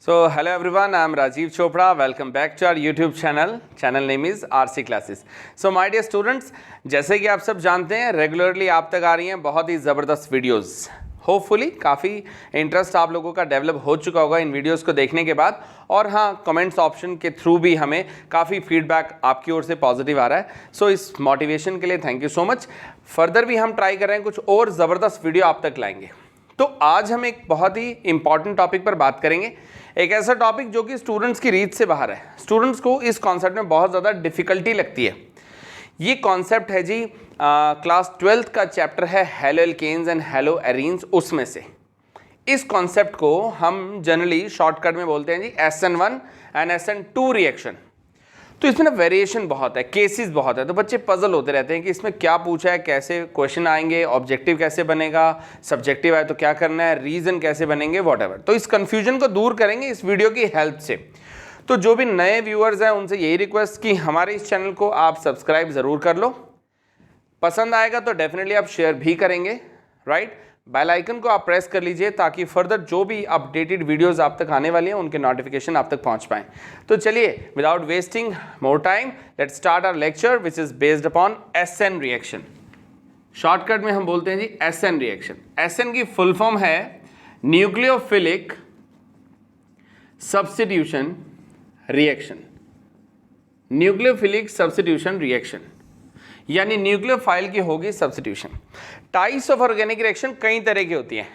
Hello everyone, I am Rajiv Chopra. Welcome back to our YouTube channel. Channel name is RC Classes. So my dear students, जैसे कि आप सब जानते हैं regularly आप तक आ रही हैं बहुत ही ज़बरदस्त वीडियोस. होपफुली काफ़ी इंटरेस्ट आप लोगों का डेवलप हो चुका होगा इन वीडियोस को देखने के बाद. और हाँ, कमेंट्स ऑप्शन के थ्रू भी हमें काफ़ी फीडबैक आपकी ओर से पॉजिटिव आ रहा है. सो इस मोटिवेशन के लिए thank you so much. Further भी हम ट्राई कर रहे हैं कुछ और ज़बरदस्त वीडियो आप तक लाएंगे. तो आज हम एक बहुत ही इंपॉर्टेंट टॉपिक पर बात करेंगे. एक ऐसा टॉपिक जो कि स्टूडेंट्स की रीच से बाहर है. स्टूडेंट्स को इस कॉन्सेप्ट में बहुत ज़्यादा डिफिकल्टी लगती है. ये कॉन्सेप्ट है जी क्लास 12th का चैप्टर है haloalkanes and haloarenes. उसमें से इस कॉन्सेप्ट को हम जनरली शॉर्टकट में बोलते हैं जी SN1 एंड SN2 रिएक्शन. तो इसमें ना वेरिएशन बहुत है, केसेस बहुत है, तो बच्चे पजल होते रहते हैं कि इसमें क्या पूछा है, कैसे क्वेश्चन आएंगे, ऑब्जेक्टिव कैसे बनेगा, सब्जेक्टिव है तो क्या करना है, रीजन कैसे बनेंगे, व्हाटएवर. तो इस कंफ्यूजन को दूर करेंगे इस वीडियो की हेल्प से. तो जो भी नए व्यूअर्स हैं उनसे यही रिक्वेस्ट कि हमारे इस चैनल को आप सब्सक्राइब ज़रूर कर लो. पसंद आएगा तो डेफिनेटली आप शेयर भी करेंगे, राइट. बेल आइकन को आप प्रेस कर लीजिए ताकि फर्दर जो भी अपडेटेड वीडियोस आप तक आने वाली हैं उनके नोटिफिकेशन आप तक पहुंच पाएं. तो चलिए without wasting more time let's start our lecture which is based upon SN reaction. Shortcut में हम बोलते हैं जी SN रिएक्शन. SN की फुल फॉर्म है nucleophilic substitution reaction. Nucleophilic substitution reaction यानी न्यूक्लियोफाइल की होगी substitution. Types of organic reaction कई तरह की होती हैं.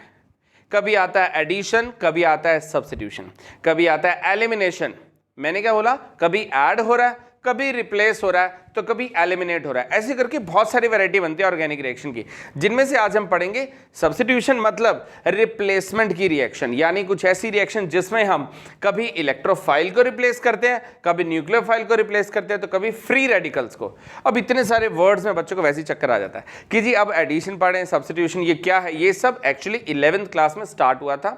कभी आता है एडिशन, कभी आता है सब्स्टिट्यूशन, कभी आता है एलिमिनेशन. मैंने क्या बोला, कभी ऐड हो रहा है, कभी रिप्लेस हो रहा है, तो कभी एलिमिनेट हो रहा है. ऐसे करके बहुत सारी वैरायटी बनती है ऑर्गेनिक रिएक्शन की, जिनमें से आज हम पढ़ेंगे सब्स्टिट्यूशन मतलब रिप्लेसमेंट की रिएक्शन. यानी कुछ ऐसी रिएक्शन जिसमें हम कभी इलेक्ट्रोफाइल को रिप्लेस करते हैं, कभी न्यूक्लियोफाइल को रिप्लेस करते हैं, तो कभी फ्री रेडिकल्स को. अब इतने सारे वर्ड्स में बच्चों को वैसे ही चक्कर आ जाता है कि जी अब एडिशन पढ़ें, सब्स्टिट्यूशन ये क्या है. ये सब एक्चुअली 11th क्लास में स्टार्ट हुआ था.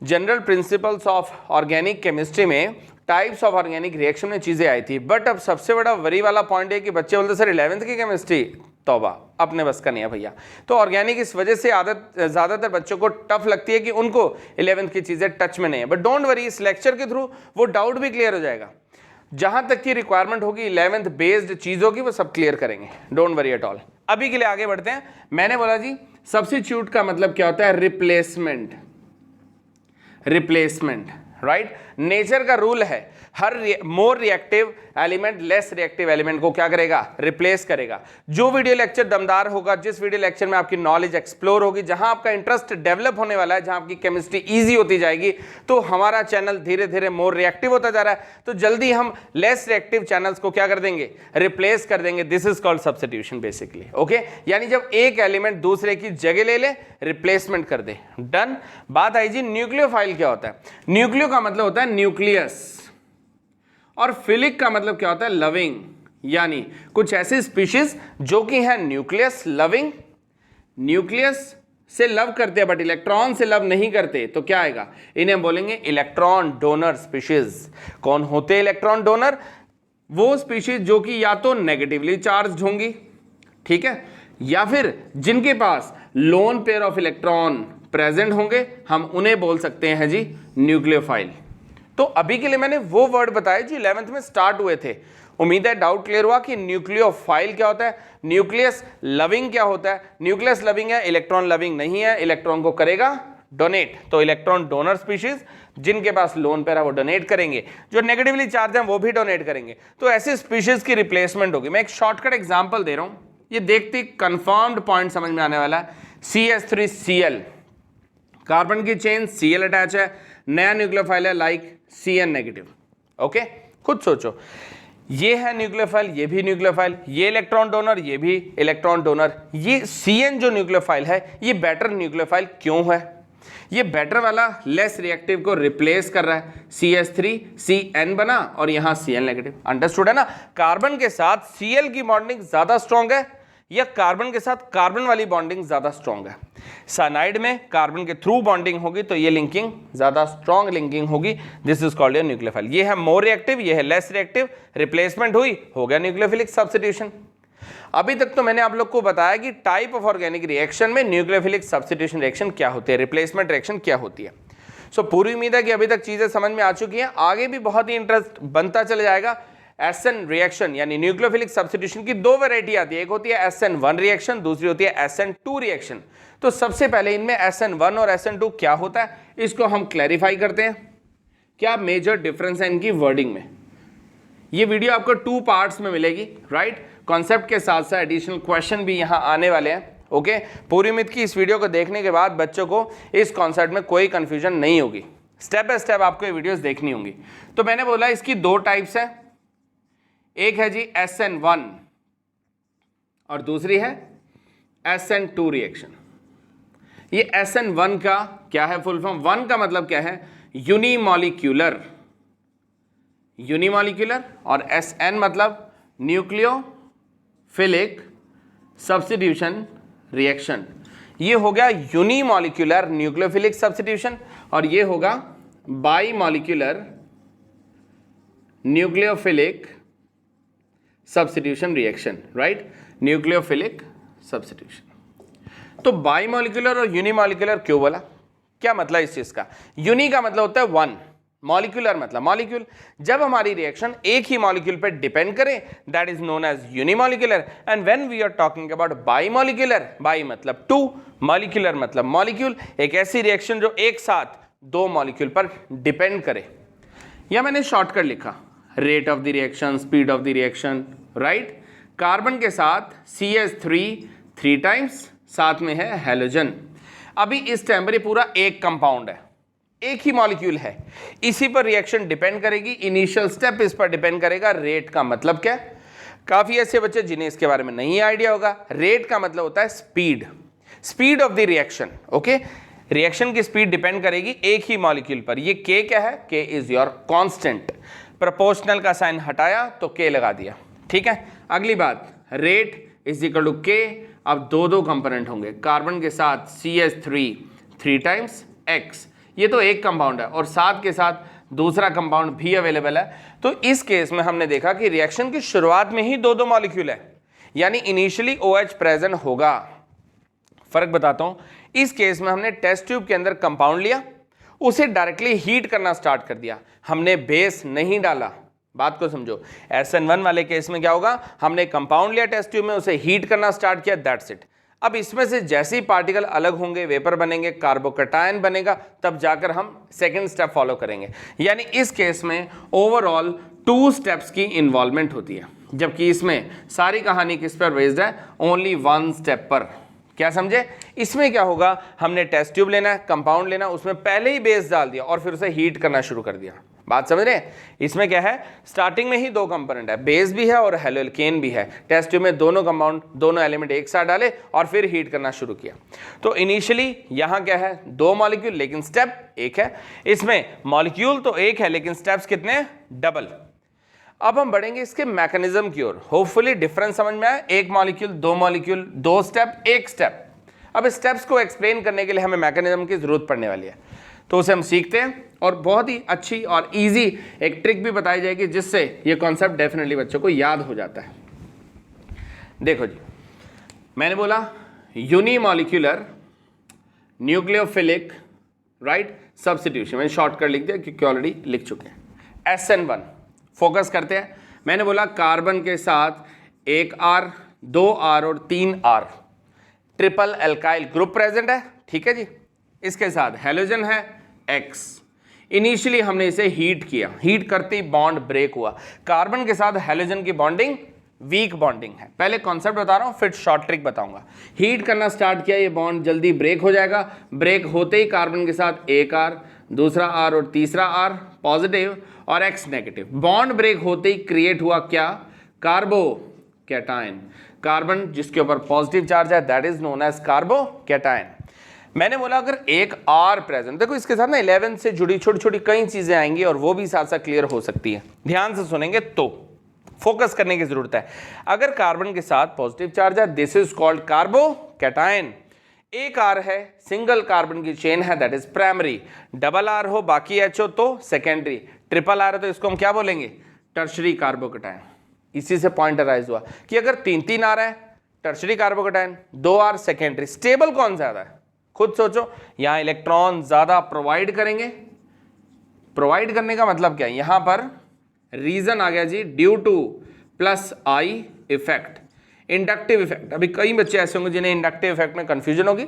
General principles of organic chemistry में टाइप्स ऑफ ऑर्गेनिक रिएक्शन में चीज़ें आई थी. बट अब सबसे बड़ा वरी वाला पॉइंट है कि बच्चे बोलते सर 11th की केमिस्ट्री, तौबा अपने बस का नहीं है भैया. तो ऑर्गेनिक इस वजह से आदत ज़्यादातर बच्चों को टफ लगती है कि उनको 11th की चीज़ें टच में नहीं है. बट डोंट वरी, इस लेक्चर के थ्रू वो डाउट भी क्लियर हो जाएगा. जहाँ तक की रिक्वायरमेंट होगी 11th बेस्ड चीज़ होगी वो सब क्लियर करेंगे. Don't worry at all. अभी के लिए आगे बढ़ते हैं. मैंने बोला जी सब्स्टिट्यूट का मतलब क्या होता है, रिप्लेसमेंट. Replacement, right. नेचर का रूल है हर more reactive element less reactive element को क्या करेगा, रिप्लेस करेगा. जो वीडियो लेक्चर दमदार होगा, जिस वीडियो लेक्चर में आपकी नॉलेज एक्सप्लोर होगी, जहां आपका इंटरेस्ट डेवलप होने वाला है, जहां आपकी केमिस्ट्री इजी होती जाएगी, तो हमारा चैनल धीरे धीरे मोर रिएक्टिव होता जा रहा है, तो जल्दी हम लेस रिएक्टिव चैनल्स को क्या कर देंगे, रिप्लेस कर देंगे. This is called substitution basically. Okay, यानी जब एक एलिमेंट दूसरे की जगह ले ले, रिप्लेसमेंट कर दे. डन. बात आई जी न्यूक्लियोफाइल क्या होता है. न्यूक्लियो का मतलब होता है न्यूक्लियस और फिलिक का मतलब क्या होता है, लविंग. यानी कुछ ऐसी स्पीशीज जो कि है न्यूक्लियस लविंग, न्यूक्लियस से लव करते हैं बट इलेक्ट्रॉन से लव नहीं करते, तो क्या आएगा, इन्हें बोलेंगे इलेक्ट्रॉन डोनर स्पीशीज. कौन होते हैं इलेक्ट्रॉन डोनर, वो स्पीशीज जो कि या तो नेगेटिवली चार्ज होंगी, ठीक है, या फिर जिनके पास lone pair of electron present होंगे, हम उन्हें बोल सकते हैं जी न्यूक्लियोफाइल. तो अभी के लिए मैंने वो वर्ड बताए जो 11th में स्टार्ट हुए थे. उम्मीद है डाउट क्लियर हुआ कि न्यूक्लियोफाइल क्या होता है, न्यूक्लियस लविंग क्या होता है. न्यूक्लियस लविंग है, इलेक्ट्रॉन लविंग नहीं है. इलेक्ट्रॉन को करेगा डोनेट, तो इलेक्ट्रॉन डोनर स्पीशीज. जिनके पास लोन पेयर है वो डोनेट करेंगे, जो नेगेटिवली चार्ज है वो भी डोनेट करेंगे. तो ऐसी स्पीशीज की रिप्लेसमेंट होगी. मैं एक शॉर्टकट एग्जाम्पल दे रहा हूं, ये देखते कंफर्म्ड पॉइंट समझ में आने वाला है. CH3Cl, कार्बन की चेन Cl अटैच है, नया न्यूक्लियोफाइल है लाइक Cn नेगेटिव. ओके, खुद सोचो, ये है न्यूक्लियोफाइल, ये भी न्यूक्लियोफाइल, ये इलेक्ट्रॉन डोनर, ये भी इलेक्ट्रॉन डोनर. ये Cn जो न्यूक्लियोफाइल है ये बेटर न्यूक्लियोफाइल क्यों है, ये बेटर वाला लेस रिएक्टिव को रिप्लेस कर रहा है. CH3Cn बना और यहां Cl नेगेटिव. अंडरस्टूड है ना. कार्बन के साथ Cl की बॉन्डिंग ज्यादा स्ट्रॉन्ग है या कार्बन के साथ कार्बन वाली बॉन्डिंग ज्यादा स्ट्रॉन्ग है. साइनाइड में कार्बन के थ्रू बॉन्डिंग होगी तो ये लिंकिंग ज्यादा स्ट्रॉन्ग लिंकिंग होगी. This is called your nucleophile. ये है मोर रिएक्टिव, ये है लेस रिएक्टिव. रिप्लेसमेंट हुई, हो गया न्यूक्लियोफिलिक सब्स्टिट्यूशन. अभी तक तो मैंने आप लोग को बताया कि टाइप ऑफ ऑर्गेनिक रिएक्शन में न्यूक्लियोफिलिक सब्स्टिट्यूशन रिएक्शन क्या होती है, रिप्लेसमेंट रिएक्शन क्या होती है. सो पूरी उम्मीद है कि अभी तक चीजें समझ में आ चुकी हैं। आगे भी बहुत ही इंटरेस्ट बनता चला जाएगा। एसएन रिएक्शन यानी न्यूक्लियोफिलिक सब्स्टिट्यूशन की दो वैरायटी आती है, एक होती है SN1 रिएक्शन, दूसरी होती है SN2 रिएक्शन। तो सबसे पहले इनमें SN1 और SN2 क्या होता है इसको हम क्लैरिफाई करते हैं। क्या मेजर डिफरेंस है इनकी वर्डिंग में। ये वीडियो आपको 2 पार्ट्स में मिलेगी, राइट। कॉन्सेप्ट के साथ साथ एडिशनल क्वेश्चन भी यहाँ आने वाले हैं। ओके, पूरी उम्मीद की इस वीडियो को देखने के बाद बच्चों को इस कॉन्सेप्ट में कोई कंफ्यूजन नहीं होगी। स्टेप बाय स्टेप आपको ये वीडियोस देखनी होंगी। तो मैंने बोला इसकी 2 टाइप्स है, एक है जी SN1 और दूसरी है SN2 रिएक्शन। ये SN1 का क्या है फुल फॉर्म, 1 का मतलब क्या है यूनिमॉलिक्यूलर, यूनिमॉलिक्यूलर, और SN मतलब न्यूक्लियोफिलिक सब्स्टिट्यूशन रिएक्शन। ये हो गया यूनिमॉलिक्यूलर न्यूक्लियोफिलिक सब्स्टिट्यूशन और ये होगा bimolecular nucleophilic substitution reaction, right, nucleophilic substitution. तो बाईमॉलिक्यूलर और यूनिमॉलिक्यूलर क्यों बोला, क्या मतलब इस चीज का। यूनि का मतलब होता है 1, मॉलिक्यूलर मतलब मॉलिक्यूल। जब हमारी रिएक्शन एक ही मॉलिक्यूल पर डिपेंड करे that is known as unimolecular. And when we are talking about bimolecular, bi मतलब 2, मॉलिक्यूलर मतलब मॉलिक्यूल, एक ऐसी रिएक्शन जो एक साथ 2 मॉलिक्यूल पर डिपेंड करे। या मैंने शॉर्टकट लिखा, rate of the reaction, speed of the reaction, right. Carbon के साथ CH3 3 टाइम्स, साथ में है हैलोजन। अभी इस टाइम पर ये पूरा एक कंपाउंड है, एक ही मॉलिक्यूल है, इसी पर रिएक्शन डिपेंड करेगी। इनिशियल स्टेप इस पर डिपेंड करेगा। रेट का मतलब क्या, काफी ऐसे बच्चे जिन्हें इसके बारे में नहीं आइडिया होगा। रेट का मतलब होता है speed, speed of the reaction. Okay, reaction की स्पीड डिपेंड करेगी एक ही मॉलिक्यूल पर। ये K क्या है, K is your constant. Proportional का साइन हटाया तो K लगा दिया, ठीक है। अगली बात, rate is equal to K। अब 2 कंपोनेंट होंगे, कार्बन के साथ CH3 3 टाइम्स X, ये तो एक कंपाउंड है और साथ के साथ दूसरा कंपाउंड भी अवेलेबल है। तो इस केस में हमने देखा कि रिएक्शन की शुरुआत में ही 2 मॉलिक्यूल है, यानी इनिशियली OH प्रेजेंट होगा। फर्क बताता हूं, इस केस में हमने टेस्ट ट्यूब के अंदर कंपाउंड लिया, उसे डायरेक्टली हीट करना स्टार्ट कर दिया, हमने बेस नहीं डाला। बात को समझो, SN1 वाले केस में क्या होगा, हमने कंपाउंड लिया टेस्ट ट्यूब में, उसे हीट करना स्टार्ट किया, दैट्स इट। अब इसमें से जैसे ही पार्टिकल अलग होंगे, वेपर बनेंगे, कार्बोकैटायन बनेगा, तब जाकर हम सेकंड स्टेप फॉलो करेंगे। यानी इस केस में ओवरऑल 2 स्टेप्स की इन्वॉल्वमेंट होती है, जबकि इसमें सारी कहानी किस पर बेस्ड है, ओनली 1 स्टेप पर। क्या समझे, इसमें क्या होगा, हमने टेस्ट ट्यूब लेना है, कंपाउंड लेना, उसमें पहले ही बेस डाल दिया और फिर उसे हीट करना शुरू कर दिया। बात समझ रहे हैं, इसमें क्या है, स्टार्टिंग में ही 2 कंपोनेंट है, बेस भी है और हेलोकेन भी है। टेस्ट ट्यूब में दोनों कंपाउंड, दोनों एलिमेंट एक साथ डाले और फिर हीट करना शुरू किया। तो इनिशियली यहाँ क्या है, 2 मॉलिक्यूल लेकिन स्टेप एक है। इसमें मॉलिक्यूल तो एक है लेकिन स्टेप्स कितने, डबल। अब हम बढ़ेंगे इसके मैकेनिज्म की ओर। होपफुली डिफरेंस समझ में आया, एक मॉलिक्यूल, 2 मॉलिक्यूल, 2 स्टेप, एक स्टेप। अब स्टेप्स को एक्सप्लेन करने के लिए हमें मैकेनिज्म की जरूरत पड़ने वाली है, तो उसे हम सीखते हैं और बहुत ही अच्छी और इजी एक ट्रिक भी बताई जाएगी जिससे ये कॉन्सेप्ट डेफिनेटली बच्चों को याद हो जाता है। देखो जी, मैंने बोला यूनिमॉलिक्यूलर न्यूक्लियोफिलिक, राइट, सब्स्टिट्यूशन। मैंने शॉर्टकट लिख दिया क्योंकि ऑलरेडी लिख चुके हैं। SN1 फोकस करते हैं। मैंने बोला कार्बन के साथ 1 R, 2 R और 3 R, triple alkyl group present है, ठीक है जी। इसके साथ हेलोजन है X। इनिशियली हमने इसे हीट किया, हीट करते ही बॉन्ड ब्रेक हुआ। कार्बन के साथ हेलोजन की बॉन्डिंग वीक बॉन्डिंग है। पहले कॉन्सेप्ट बता रहा हूं, फिर शॉर्ट ट्रिक बताऊंगा। हीट करना स्टार्ट किया, ये बॉन्ड जल्दी ब्रेक हो जाएगा। ब्रेक होते ही कार्बन के साथ 1 R, दूसरा R और तीसरा R पॉजिटिव और X नेगेटिव। बॉन्ड ब्रेक होते ही क्रिएट हुआ क्या, कार्बोकैटायन। कार्बन जिसके ऊपर पॉजिटिव चार्ज है that is known as carbocation. मैंने बोला अगर एक R प्रेजेंट, देखो इसके साथ ना 11 से जुड़ी छोटी छोटी कई चीजें आएंगी और वो भी साथ साथ क्लियर हो सकती है, ध्यान से सुनेंगे तो फोकस करने की जरूरत है। अगर कार्बन के साथ पॉजिटिव चार्ज है दिस इज कॉल्ड कार्बोकैटायन। एक R है, सिंगल कार्बन की चेन है that is primary. Double R हो बाकी H हो तो सेकेंडरी। ट्रिपल R है तो इसको हम क्या बोलेंगे, टर्शरी कार्बोकैटायन। इसी से पॉइंट अराइज हुआ कि अगर 3 R है tertiary carbocation, 2 R secondary. Stable कौन ज्यादा है, खुद सोचो। यहां इलेक्ट्रॉन ज्यादा प्रोवाइड करेंगे प्रोवाइड करने का मतलब क्या है, यहां पर रीजन आ गया जी due to plus I effect, inductive effect. अभी कई बच्चे ऐसे होंगे जिन्हें इंडक्टिव इफेक्ट में कंफ्यूजन होगी।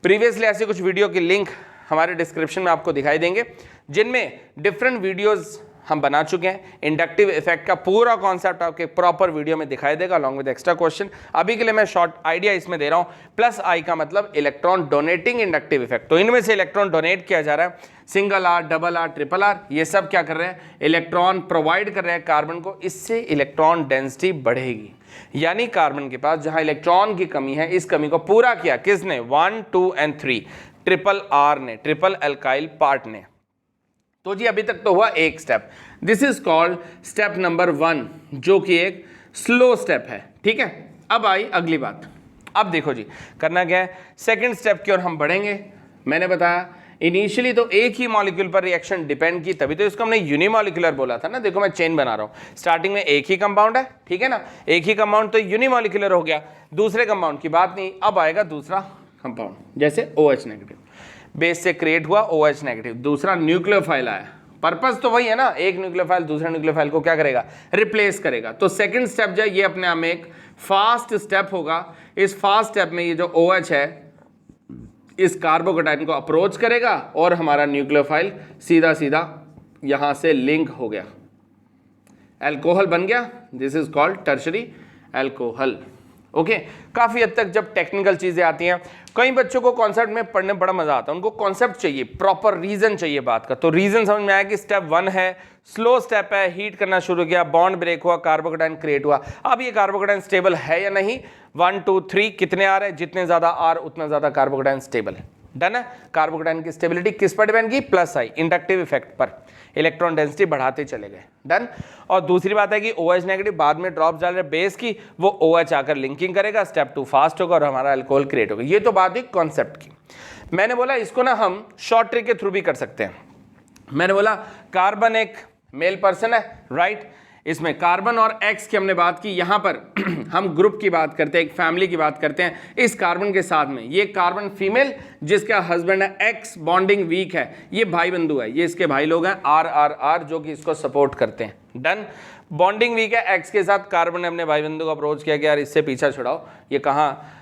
प्रीवियसली ऐसे कुछ वीडियो की लिंक हमारे डिस्क्रिप्शन में आपको दिखाई देंगे, जिनमें डिफरेंट वीडियोस हम बना चुके हैं। इंडक्टिव इफेक्ट का पूरा कॉन्सेप्ट आपके प्रॉपर वीडियो में दिखाई देगा अलॉन्ग विद एक्स्ट्रा क्वेश्चन। अभी के लिए मैं शॉर्ट आइडिया इसमें दे रहा हूं। प्लस आई का मतलब इलेक्ट्रॉन डोनेटिंग इंडक्टिव इफेक्ट, तो इनमें से इलेक्ट्रॉन डोनेट किया जा रहा है, single R, double R, triple R, ये सब क्या कर रहे हैं, इलेक्ट्रॉन प्रोवाइड कर रहे हैं कार्बन को। इससे इलेक्ट्रॉन डेंसिटी बढ़ेगी, यानी कार्बन के पास जहां इलेक्ट्रॉन की कमी है, इस कमी को पूरा किया किसने, 1, 2 and 3 ट्रिपल आर ने, ट्रिपल एल्काइल पार्ट ने। तो जी अभी तक तो हुआ एक step, this is called step number 1, जो कि एक स्लो स्टेप है। ठीक है, अब आई अगली बात। अब देखो जी करना क्या है, सेकंड स्टेप की ओर हम बढ़ेंगे। मैंने बताया इनिशियली तो एक ही मॉलिक्यूल पर रिएक्शन डिपेंड की, तभी तो इसको हमने यूनिमॉलिक्यूलर बोला था ना। देखो मैं चेन बना रहा हूं, स्टार्टिंग में एक ही कंपाउंड है, ठीक है ना, एक ही कंपाउंड तो यूनिमॉलिक्यूलर हो गया। दूसरे कंपाउंड की बात नहीं, अब आएगा दूसरा कंपाउंड, जैसे OH नेगेटिव, बेस से क्रिएट हुआ OH नेगेटिव, दूसरा न्यूक्लियोफाइल आया। पर्पस तो वही है ना, एक न्यूक्लियोफाइल दूसरे न्यूक्लियोफाइल को क्या करेगा, रिप्लेस करेगा। तो सेकंड स्टेप जो है ये अपने आप में एक फास्ट स्टेप होगा। इस फास्ट स्टेप में ये जो OH है इस कार्बोकेटाइन को अप्रोच करेगा और हमारा न्यूक्लियोफाइल सीधा सीधा यहां से लिंक हो गया, अल्कोहल बन गया। This is called tertiary alcohol. Okay, काफी हद तक जब टेक्निकल चीजें आती हैं, कई बच्चों को कॉन्सेप्ट में पढ़ने में बड़ा मजा आता है, उनको कॉन्सेप्ट चाहिए, प्रॉपर रीजन चाहिए बात का। तो रीजन समझ में आया कि स्टेप 1 है, स्लो स्टेप है, हीट करना शुरू किया, बॉन्ड ब्रेक हुआ, कार्बोकेटाइन क्रिएट हुआ। अब ये कार्बोकेटाइन स्टेबल है या नहीं, 1, 2, 3 कितने आर है, जितने ज्यादा आर उतना ज्यादा कार्बोकेटाइन स्टेबल है। डन है। कार्बोकेटाइन की स्टेबिलिटी किस पर डिपेंड की, प्लस आई, इंडक्टिव इफेक्ट पर, इलेक्ट्रॉन डेंसिटी बढ़ाते चले गए। डन। और दूसरी बात है कि OH नेगेटिव बाद में ड्रॉप डाल रहे बेस की, वो OH आकर लिंकिंग करेगा, स्टेप 2 फास्ट होगा और हमारा अल्कोहल क्रिएट होगा। ये तो बात हुई कॉन्सेप्ट की। मैंने बोला इसको ना हम शॉर्ट ट्रिक के थ्रू भी कर सकते हैं। मैंने बोला कार्बन एक मेल पर्सन है, राइट, इसमें कार्बन और एक्स की हमने बात की। यहां पर हम ग्रुप की बात करते हैं, एक फैमिली की बात करते हैं। इस कार्बन के साथ में ये कार्बन फीमेल जिसका हस्बैंड है एक्स, बॉन्डिंग वीक है, ये भाई बंधु है, ये इसके भाई लोग हैं आर आर आर, जो कि इसको सपोर्ट करते हैं। डन। बॉन्डिंग वीक है एक्स के साथ, कार्बन ने अपने भाई बंधु को अप्रोच किया कि यार इससे पीछा छुड़ाओ, ये कहाँ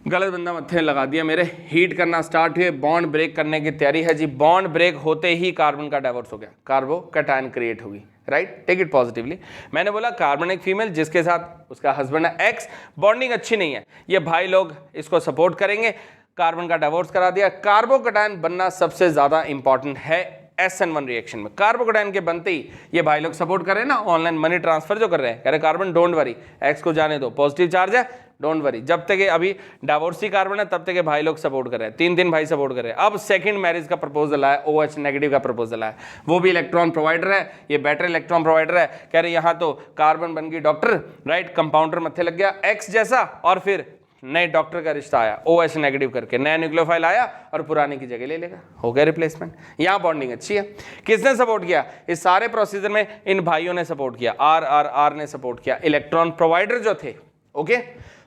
गलत बंदा मत्थे लगा दिया मेरे। हीट करना स्टार्ट हुए, बॉन्ड ब्रेक करने की तैयारी है जी। बॉन्ड ब्रेक होते ही कार्बन का डाइवोर्स हो गया, कार्बोकैटायन क्रिएट होगी, राइट, टेक इट पॉजिटिवली। मैंने बोला कार्बन एक फीमेल जिसके साथ उसका हस्बैंड है एक्स, बॉन्डिंग अच्छी नहीं है, ये भाई लोग इसको सपोर्ट करेंगे, कार्बन का डाइवोर्स करा दिया। कार्बोकैटायन बनना सबसे ज्यादा इंपॉर्टेंट है SN1 रिएक्शन में। कार्बोकैटायन के बनते ही ये भाई लोग सपोर्ट कर रहे हैं ना, ऑनलाइन मनी ट्रांसफर जो कर रहे हैं, कह रहे कार्बन डोंट वरी, एक्स को जाने दो, पॉजिटिव चार्ज है, डोंट वरी। जब तक ये अभी डाइवोर्सी कार्बन है तब तक ये भाई लोग सपोर्ट कर रहे हैं, 3 भाई सपोर्ट कर रहे हैं। अब सेकंड मैरिज का प्रपोजल आया, OH नेगेटिव का प्रपोजल आया, वो भी इलेक्ट्रॉन प्रोवाइडर है, ये बेटर इलेक्ट्रॉन प्रोवाइडर है। कह रहे यहाँ तो कार्बन बन गई डॉक्टर, राइट, कंपाउंडर मत्थे लग गया एक्स जैसा, और फिर नए डॉक्टर का रिश्ता आया OH नेगेटिव करके, नया न्यूक्लियोफाइल आया और पुराने की जगह ले लेगा, हो गया रिप्लेसमेंट। यहाँ बॉन्डिंग अच्छी है। किसने सपोर्ट किया इस सारे प्रोसीजर में, इन भाइयों ने सपोर्ट किया, आर आर आर ने सपोर्ट किया, इलेक्ट्रॉन प्रोवाइडर जो थे। ओके,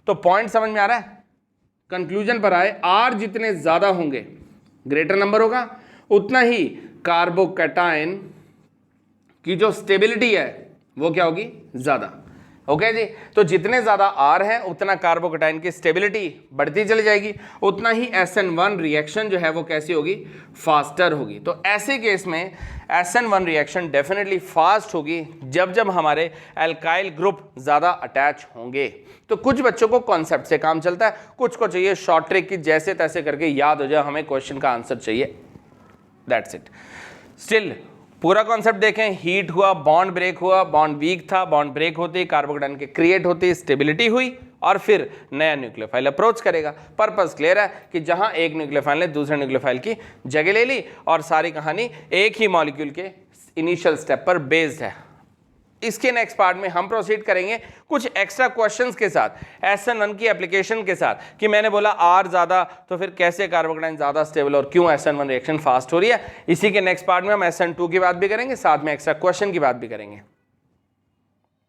तो पॉइंट समझ में आ रहा है। कंक्लूजन पर आए, आर जितने ज्यादा होंगे, ग्रेटर नंबर होगा, उतना ही कार्बोकैटायन की जो स्टेबिलिटी है वो क्या होगी, ज्यादा। ओके जी, तो जितने ज्यादा आर है उतना कार्बोकैटायन की स्टेबिलिटी बढ़ती चली जाएगी, उतना ही SN1 रिएक्शन जो है वो कैसी होगी, फास्टर होगी। तो ऐसे केस में SN1 रिएक्शन डेफिनेटली फास्ट होगी जब जब हमारे एल्काइल ग्रुप ज्यादा अटैच होंगे। तो कुछ बच्चों को कॉन्सेप्ट से काम चलता है, कुछ को चाहिए शॉर्ट ट्रिक की, जैसे तैसे करके याद हो जाए, हमें क्वेश्चन का आंसर चाहिए, दैट्स इट। स्टिल पूरा कॉन्सेप्ट देखें, हीट हुआ, बॉन्ड ब्रेक हुआ, बॉन्ड वीक था, बॉन्ड ब्रेक होते ही कार्बोकैटायन के क्रिएट होते ही स्टेबिलिटी हुई, और फिर नया न्यूक्लियोफाइल अप्रोच करेगा। पर्पस क्लियर है कि जहां एक न्यूक्लियोफाइल ने दूसरे न्यूक्लियोफाइल की जगह ले ली, और सारी कहानी एक ही मॉलिक्यूल के इनिशियल स्टेप पर बेस्ड है। इसके नेक्स्ट पार्ट में हम प्रोसीड करेंगे कुछ एक्स्ट्रा क्वेश्चंस के साथ, SN1 की एप्लीकेशन के साथ, कि मैंने बोला आर ज्यादा तो फिर कैसे कार्बोकैटायन ज्यादा स्टेबल और क्यों SN1 रिएक्शन फास्ट हो रही है। इसी के नेक्स्ट पार्ट में हम SN2 की बात भी करेंगे, साथ में एक्स्ट्रा क्वेश्चन की बात भी करेंगे।